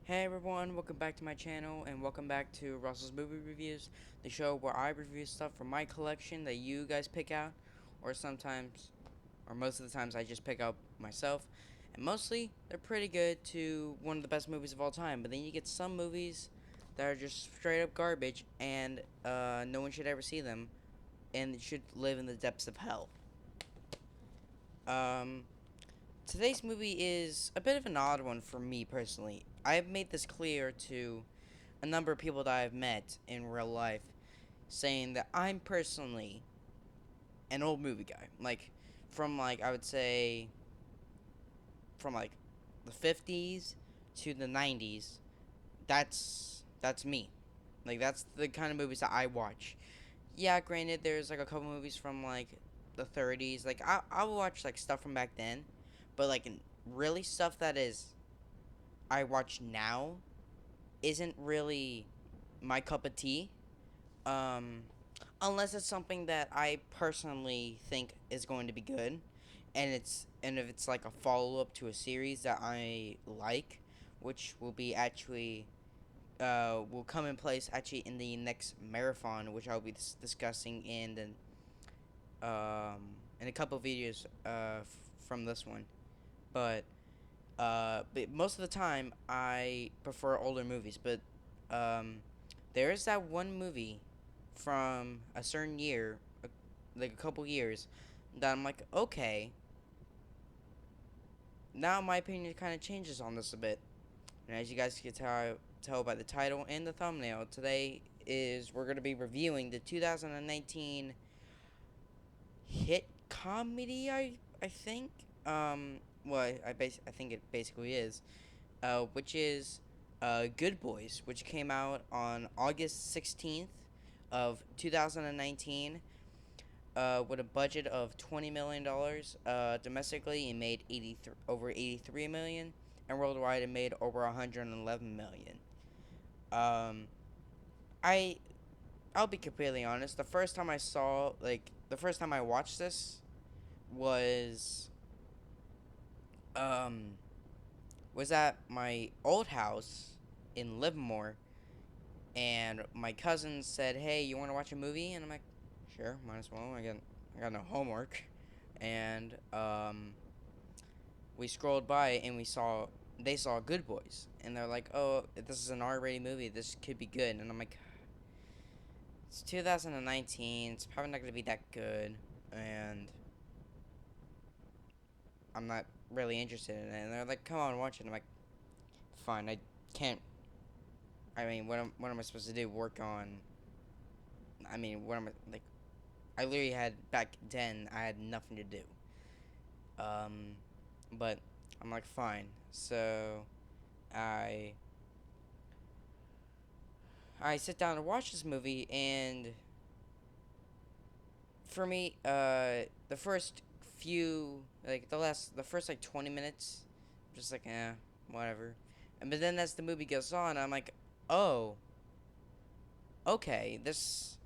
Hey everyone, welcome back to my channel and welcome back to Russell's Movie Reviews, the show where I review stuff from my collection that you guys pick out, or sometimes, or most of the times I just pick out myself, and mostly they're pretty good to one of the best movies of all time, but then you get some movies that are just straight up garbage and no one should ever see them and should live in the depths of hell. Um, Today's movie is a bit of an odd one for me personally. I've made this clear to a number of people that I've met in real life, saying that I'm personally an old movie guy. Like, from like, I would say, from like the 50s to the 90s, that's me. Like, that's the kind of movies that I watch. Yeah, granted, there's like a couple movies from like the 30s. Like, I'll watch like stuff from back then, but like, really stuff that is I watch now isn't really my cup of tea. Um, unless it's something that I personally think is going to be good, and if it's like a follow up to a series that I like, which will be actually will come in place actually in the next marathon, which I'll be discussing in a couple videos from this one, but most of the time I prefer older movies, but um, there is that one movie from a certain year, like a couple years, that I'm like, okay, now my opinion kind of changes on this a bit. And as you guys can tell by the title and the thumbnail, today is we're gonna be reviewing the 2019 hit comedy. I think. Well, I think it basically is. Which is Good Boys, which came out on August 16th of 2019, with a budget of $20 million domestically. It made over 83 million, and worldwide it made over 111 million. Um, I I'll be completely honest. The first time I watched this was um was at my old house in Livermore, and my cousin said, "Hey, you want to watch a movie?" And I'm like, "Sure, might as well. I got no homework." And we scrolled by and they saw Good Boys, and they're like, "Oh, this is an R-rated movie. This could be good." And I'm like, "It's 2019. It's probably not gonna be that good, and I'm not really interested in it." And they're like, "Come on, watch it." And I'm like, "Fine. I can't. I mean, what am I supposed to do? Work on? I mean, what am I like?" I literally had back then. I had nothing to do. Um, but I'm like, fine. So I I sit down to watch this movie, and for me, the first few, like the first like 20 minutes, just like, whatever. And but then as the movie goes on, I'm like, oh, okay, this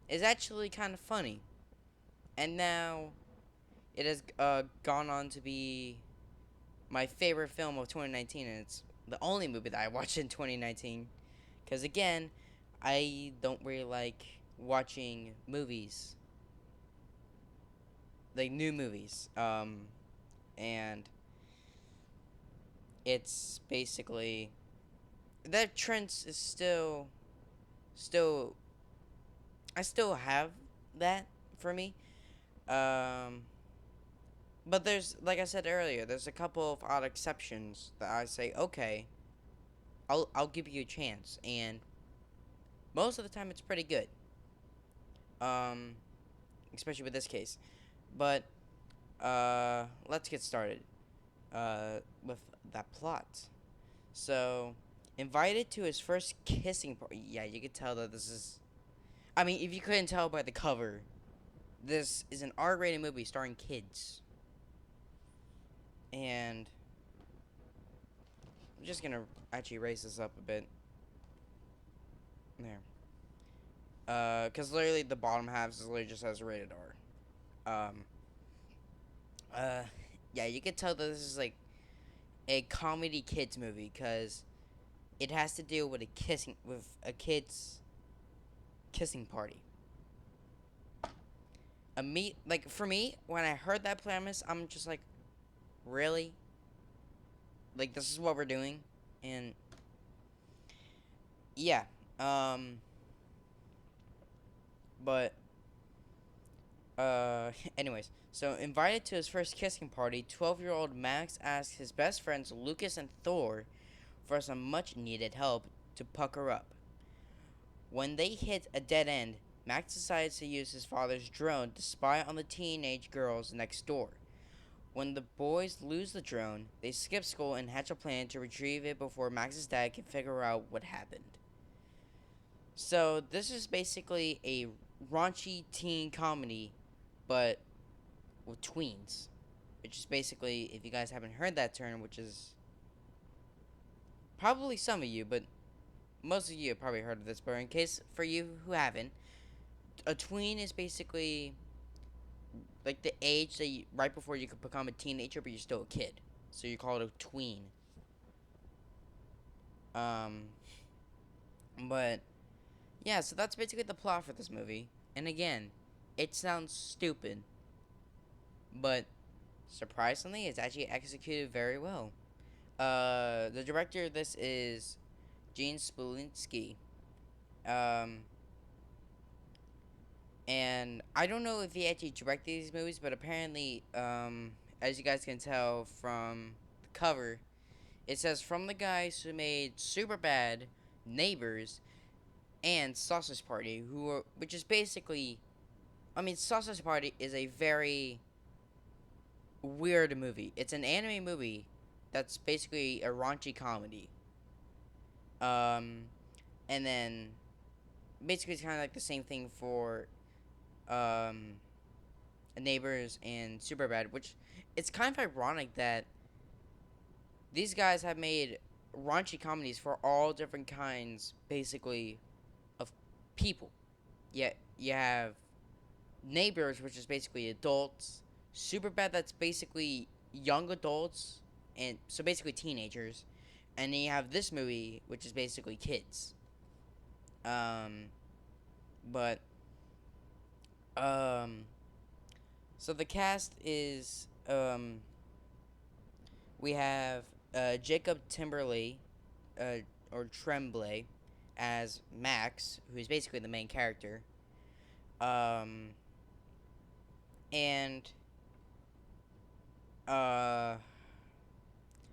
is actually kind of funny. And now it has gone on to be my favorite film of 2019, and it's the only movie that I watched in 2019. Because again, I don't really like watching movies, like new movies. And it's basically that trend is still, I still have that for me. Um, but there's, like I said earlier, there's a couple of odd exceptions that I say, okay, I'll give you a chance, and most of the time it's pretty good. Um, especially with this case. But let's get started with that plot. So, invited to his first kissing party. Yeah, you could tell that this is. I mean, if you couldn't tell by the cover, this is an R-rated movie starring kids. And I'm just gonna actually raise this up a bit. There. Cause literally the bottom half is literally just has rated R. Uh, yeah, you could tell that this is like a comedy kids movie, cause it has to deal with a kid's kissing party. For me, when I heard that premise, I'm just like, really? Like, this is what we're doing? And yeah, um, but anyways, so invited to his first kissing party, 12-year-old Max asks his best friends Lucas and Thor for some much needed help to pucker up. When they hit a dead end, Max decides to use his father's drone to spy on the teenage girls next door. When the boys lose the drone, they skip school and hatch a plan to retrieve it before Max's dad can figure out what happened. So, this is basically a raunchy teen comedy, but with tweens. Which is basically, if you guys haven't heard that term, which is probably some of you, but most of you have probably heard of this, but in case for you who haven't, a tween is basically like the age that right before you could become a teenager, but you're still a kid. So you call it a tween. Um, but yeah, so that's basically the plot for this movie. And again, it sounds stupid, but surprisingly, it's actually executed very well. The director of this is Gene Spolinsky. Um, and I don't know if he actually directed these movies, but apparently, as you guys can tell from the cover, it says from the guys who made Superbad, Neighbors, and Sausage Party, which is basically, I mean, Sausage Party is a very weird movie. It's an anime movie that's basically a raunchy comedy. Um, and then basically it's kind of like the same thing for um, Neighbors and Superbad, which it's kind of ironic that these guys have made raunchy comedies for all different kinds, basically, of people. Yet you have Neighbors, which is basically adults. Superbad, that's basically young adults, and so basically teenagers. And then you have this movie, which is basically kids. Um, but um, so the cast is we have Jacob Timberley, or Tremblay, as Max, who's basically the main character. Um, and uh,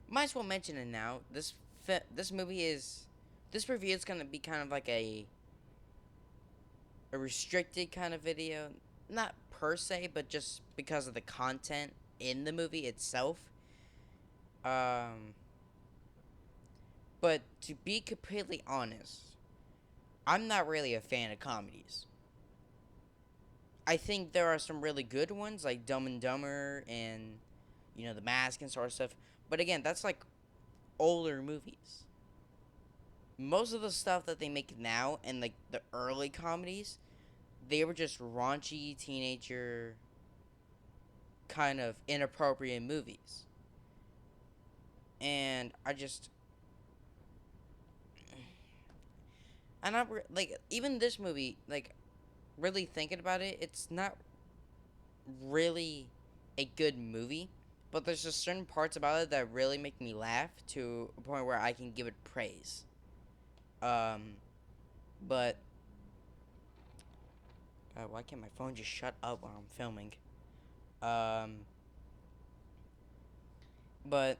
might as well mention it now. This movie is this review is gonna be kind of like a restricted kind of video, not per se, but just because of the content in the movie itself. Um, but to be completely honest, I'm not really a fan of comedies. I think there are some really good ones like Dumb and Dumber and The Mask and sort of stuff. But again, that's like older movies. Most of the stuff that they make now and like the early comedies, they were just raunchy teenager kind of inappropriate movies. And like even this movie, like really thinking about it, it's not really a good movie, but there's just certain parts about it that really make me laugh to a point where I can give it praise. Um, but why can't my phone just shut up while I'm filming? Um, but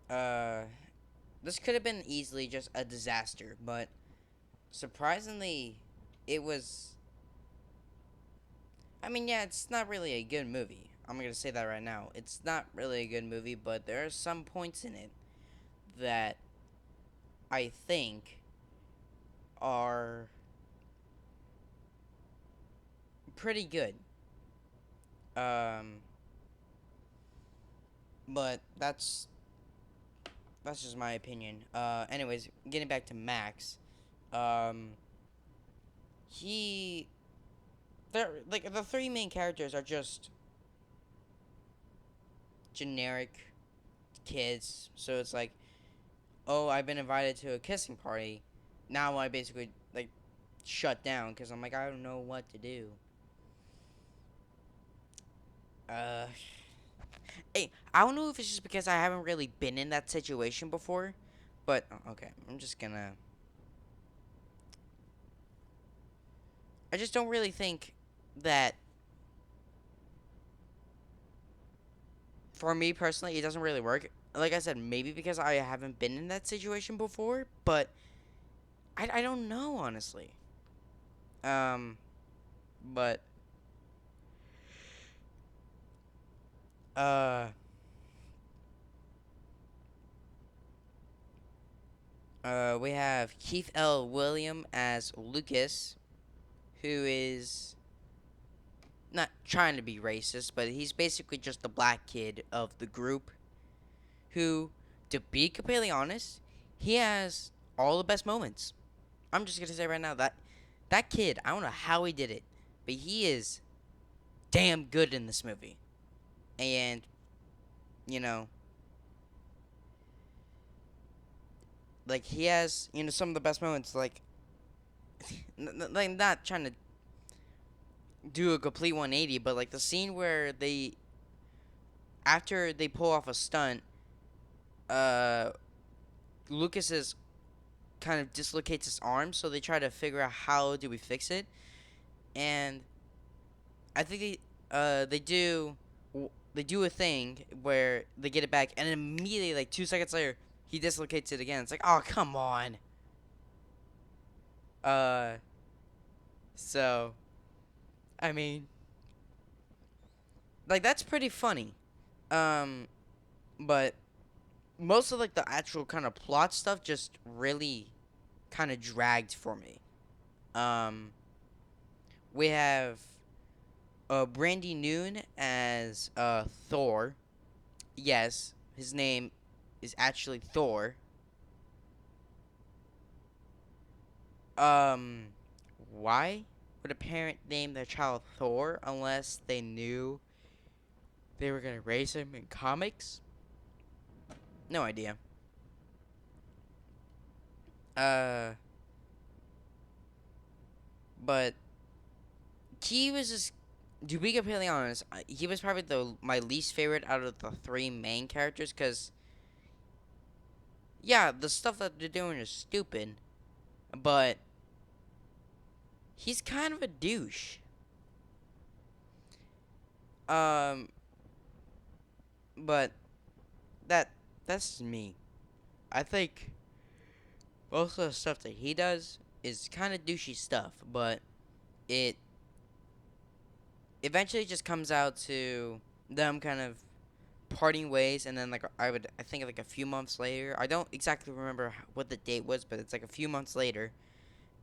uh, this could have been easily just a disaster, but surprisingly, it was. I mean, yeah, it's not really a good movie. I'm gonna say that right now. It's not really a good movie, but there are some points in it that I think are pretty good. Um, but that's just my opinion. Anyways, getting back to Max, um, he, like the three main characters are just generic kids. So it's like oh, I've been invited to a kissing party. Now I basically like shut down because I'm like, I don't know what to do. Uh, hey, I don't know if it's just because I haven't really been in that situation before, but okay, I'm just gonna. I just don't really think that for me personally, it doesn't really work. Like I said, maybe because I haven't been in that situation before, but I don't know honestly. Um, but uh we have Keith L. William as Lucas, who is not trying to be racist, but he's basically just the black kid of the group. Who, to be completely honest, he has all the best moments. I'm just gonna say right now that kid, I don't know how he did it, but he is damn good in this movie. And you know, like he has some of the best moments. Like, like not trying to do a complete 180, but like the scene where they after they pull off a stunt, uh, Lucas is kind of dislocates his arm, so they try to figure out how do we fix it, and I think they do a thing where they get it back, and immediately like 2 seconds later he dislocates it again. It's like, oh come on. Uh, so I mean, like that's pretty funny. Um, but most of like the actual kind of plot stuff just really kind of dragged for me. Um, we have Brandy Noon as Thor. Yes, his name is actually Thor. Um, why would a parent name their child Thor unless they knew they were gonna raise him in comics? No idea. Uh, but he was just, to be completely honest, he was probably the my least favorite out of the three main characters. Cause yeah, the stuff that they're doing is stupid, but he's kind of a douche. Um, but that that's me. I think most of the stuff that he does is kind of douchey stuff, but it eventually just comes out to them kind of parting ways, and then like I think like a few months later, I don't exactly remember what the date was, but it's like a few months later,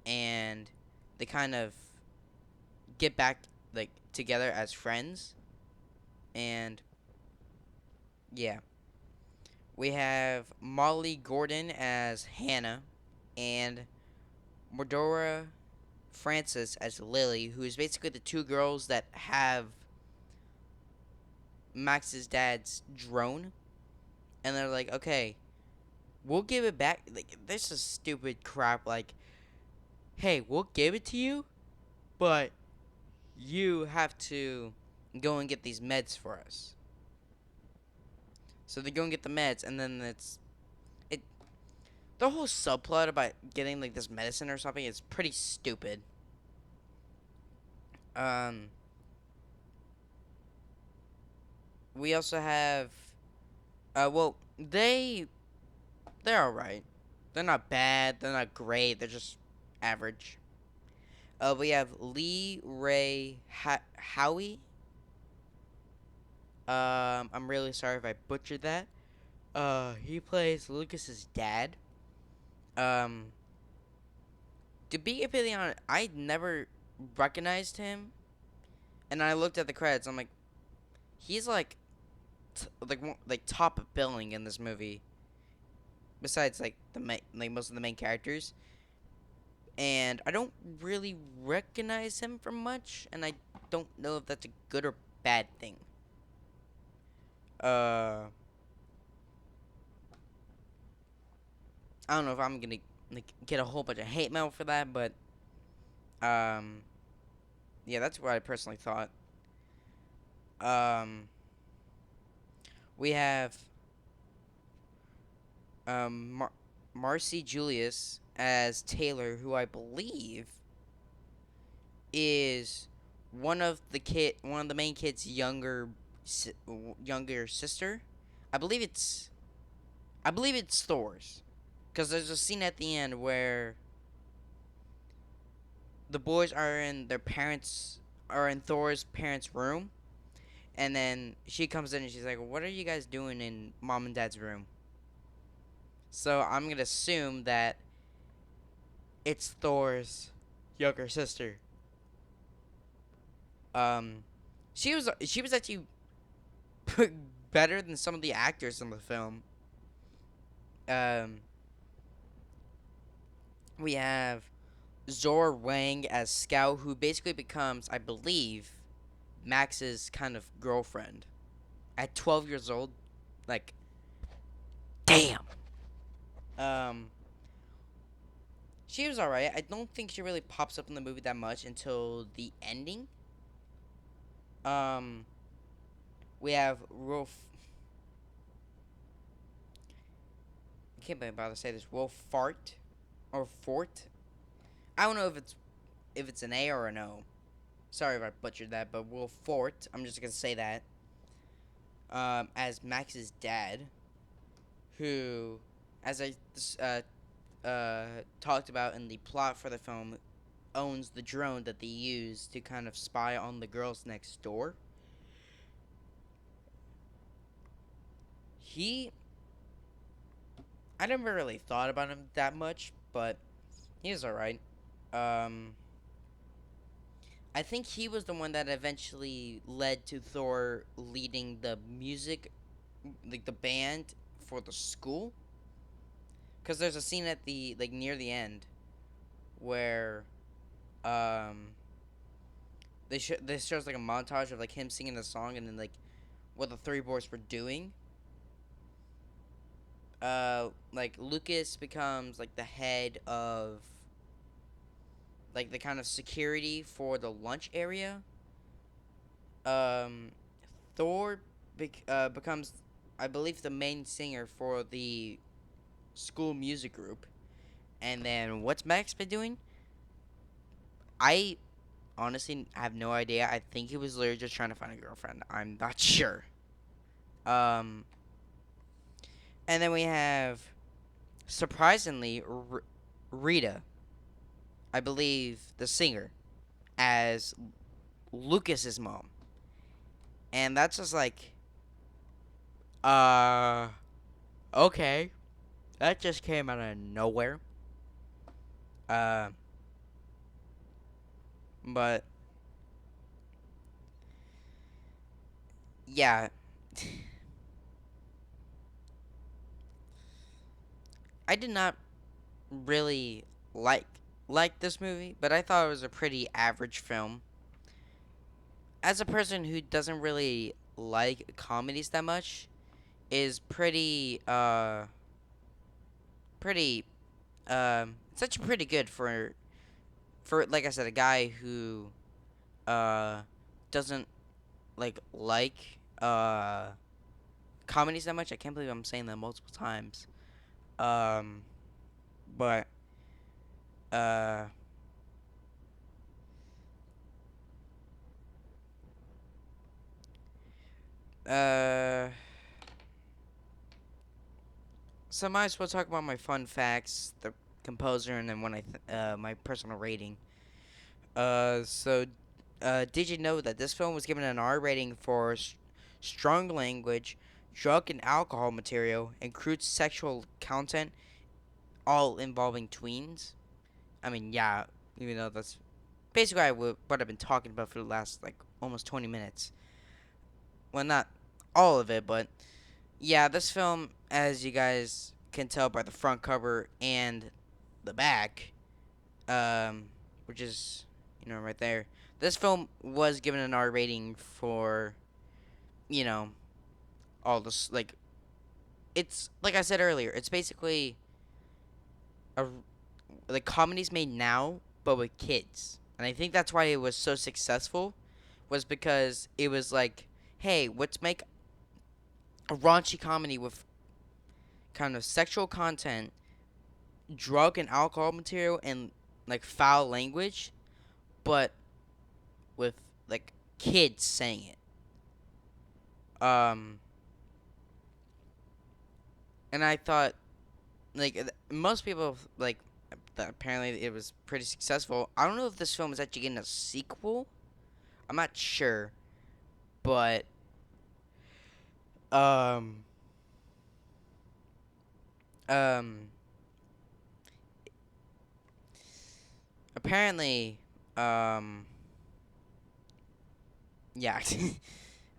and they kind of get back like together as friends, and yeah, we have Molly Gordon as Hannah, and Mordora Francis as Lily, who is basically the two girls that have Max's dad's drone, and they're like, okay, we'll give it back. Like, this is stupid crap. Like, hey, we'll give it to you, but you have to go and get these meds for us. So they go and get the meds, and then it. The whole subplot about getting like this medicine or something is pretty stupid. Um, we also have, well, they're all right. They're not bad. They're not great. They're just average. We have Ray Howie. I'm really sorry if I butchered that. He plays Lucas's dad. Um, to be completely honest, I never recognized him, and I looked at the credits. I'm like, he's like, like top billing in this movie. Besides like like most of the main characters, and I don't really recognize him from much, and I don't know if that's a good or bad thing. Uh, I don't know if I'm gonna like get a whole bunch of hate mail for that, but um, yeah, that's what I personally thought. Um, we have um Marcy Julius as Taylor, who I believe is one of the main kid's younger sister. I believe it's I believe it's Thor's, because there's a scene at the end where the boys are in Thor's parents' room, and then she comes in and she's like, "What are you guys doing in mom and dad's room?" So I'm gonna assume that it's Thor's younger sister. Um, she was actually better than some of the actors in the film. Um, we have Zora Wang as Scout, who basically becomes, I believe, Max's kind of girlfriend at 12 years old. Like, damn. Um, she was alright. I don't think she really pops up in the movie that much until the ending. Um, we have Rolf. I can't bother to say this. Wolf Fart or Fort. I don't know if it's an A or an O. Sorry if I butchered that, but Wolf Fort. I'm just gonna say that. As Max's dad, who, as I talked about in the plot for the film, owns the drone that they use to kind of spy on the girls next door. He, I never really thought about him that much, but he was alright. Um, I think he was the one that eventually led to Thor leading the music, like the band for the school. Because there's a scene at the, like, near the end where, um, this shows like a montage of like him singing the song and then like what the three boys were doing. Like Lucas becomes like the head of like the kind of security for the lunch area. Um, Thor becomes, I believe, the main singer for the school music group. And then what's Max been doing? I honestly have no idea. I think he was literally just trying to find a girlfriend. I'm not sure. Um, and then we have surprisingly Rita, I believe, the singer, as Lucas's mom. And that's just like, uh, okay. That just came out of nowhere. Uh, but yeah, I did not really like like this movie, but I thought it was a pretty average film. As a person who doesn't really like comedies that much, is pretty it's actually pretty good for like I said, a guy who uh doesn't like comedies that much. I can't believe I'm saying that multiple times. Um, but uh, uh, so I might as well talk about my fun facts, the composer, and then my personal rating. So did you know that this film was given an R rating for strong language, drug and alcohol material, and crude sexual content, all involving tweens? I mean, yeah, even though that's basically what I've been talking about for the last like almost 20 minutes. Well, not all of it, but yeah, this film, as you guys can tell by the front cover and the back, um, which is right there. This film was given an R rating for you know all this, like, it's like I said earlier. It's basically a like comedies made now, but with kids. And I think that's why it was so successful, was because it was like, hey, let's make a raunchy comedy with kind of sexual content, drug and alcohol material, and like foul language, but with like kids saying it. And I thought like most people like that apparently it was pretty successful. I don't know if this film is actually getting a sequel. I'm not sure, but um um apparently yeah.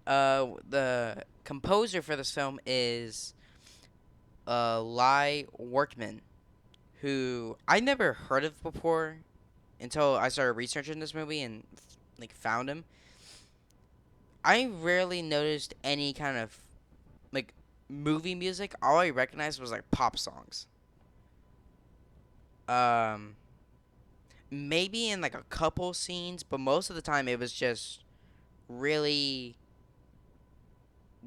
The composer for this film is Lai Workman, who I never heard of before until I started researching this movie and like found him. I rarely noticed any kind of like movie music. All I recognized was like pop songs. Um, Maybe in like a couple scenes, but most of the time it was just really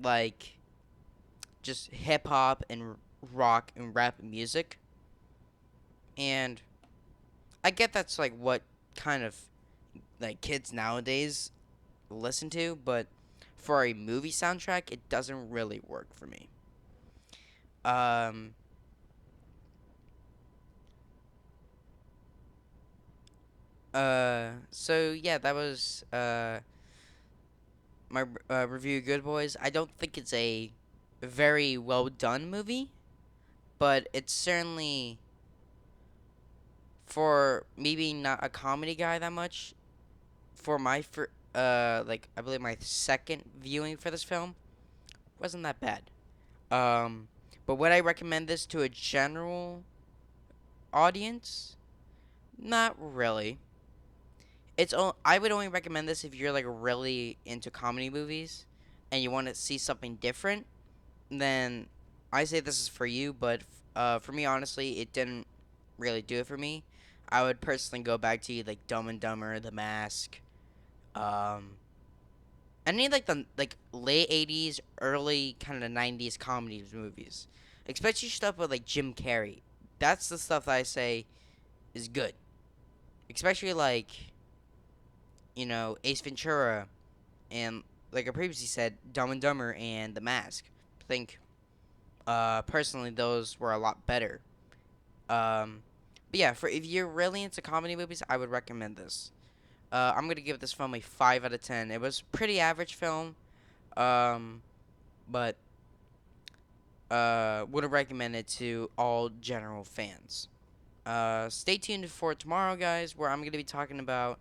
like just hip hop and rock and rap music. And I get that's like what kind of like kids nowadays listen to, but for a movie soundtrack, it doesn't really work for me. Um, so yeah, that was my review of Good Boys. I don't think it's a very well done movie, but it's certainly, for me being not a comedy guy that much, for my like I believe my second viewing for this film wasn't that bad. Um, but would I recommend this to a general audience? Not really. I would only recommend this if you're like really into comedy movies and you want to see something different. Then I say this is for you. But for me, honestly, it didn't really do it for me. I would personally go back to like Dumb and Dumber, The Mask, um, any like the like late '80s, early kind of '90s comedy movies, especially stuff with like Jim Carrey. That's the stuff that I say is good. Especially like Ace Ventura and like I previously said, Dumb and Dumber and The Mask. I think personally those were a lot better. But yeah, for if you're really into comedy movies, I would recommend this. I'm gonna give this film a 5 out of 10. It was pretty average film, um, but would recommend it to all general fans. Stay tuned for tomorrow, guys, where I'm gonna be talking about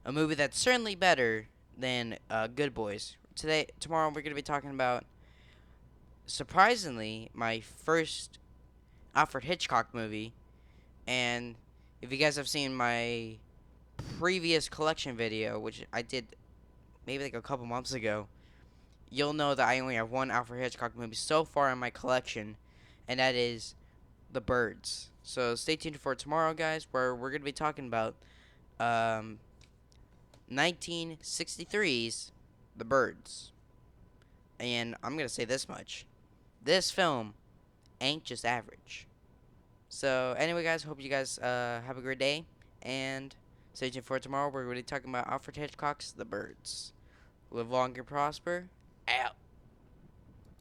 a movie that's certainly better than Good Boys. Tomorrow, we're gonna be talking about, surprisingly, my first Alfred Hitchcock movie. And if you guys have seen my previous collection video, which I did maybe like a couple months ago, you'll know that I only have one Alfred Hitchcock movie so far in my collection, and that is The Birds. So stay tuned for tomorrow, guys, where we're gonna be talking about um, 1963's The Birds. And I'm gonna say this much: this film ain't just average. So anyway, guys, hope you guys have a great day, and stay tuned for tomorrow. We're going to be talking about Alfred Hitchcock's The Birds. Live long and prosper. Out.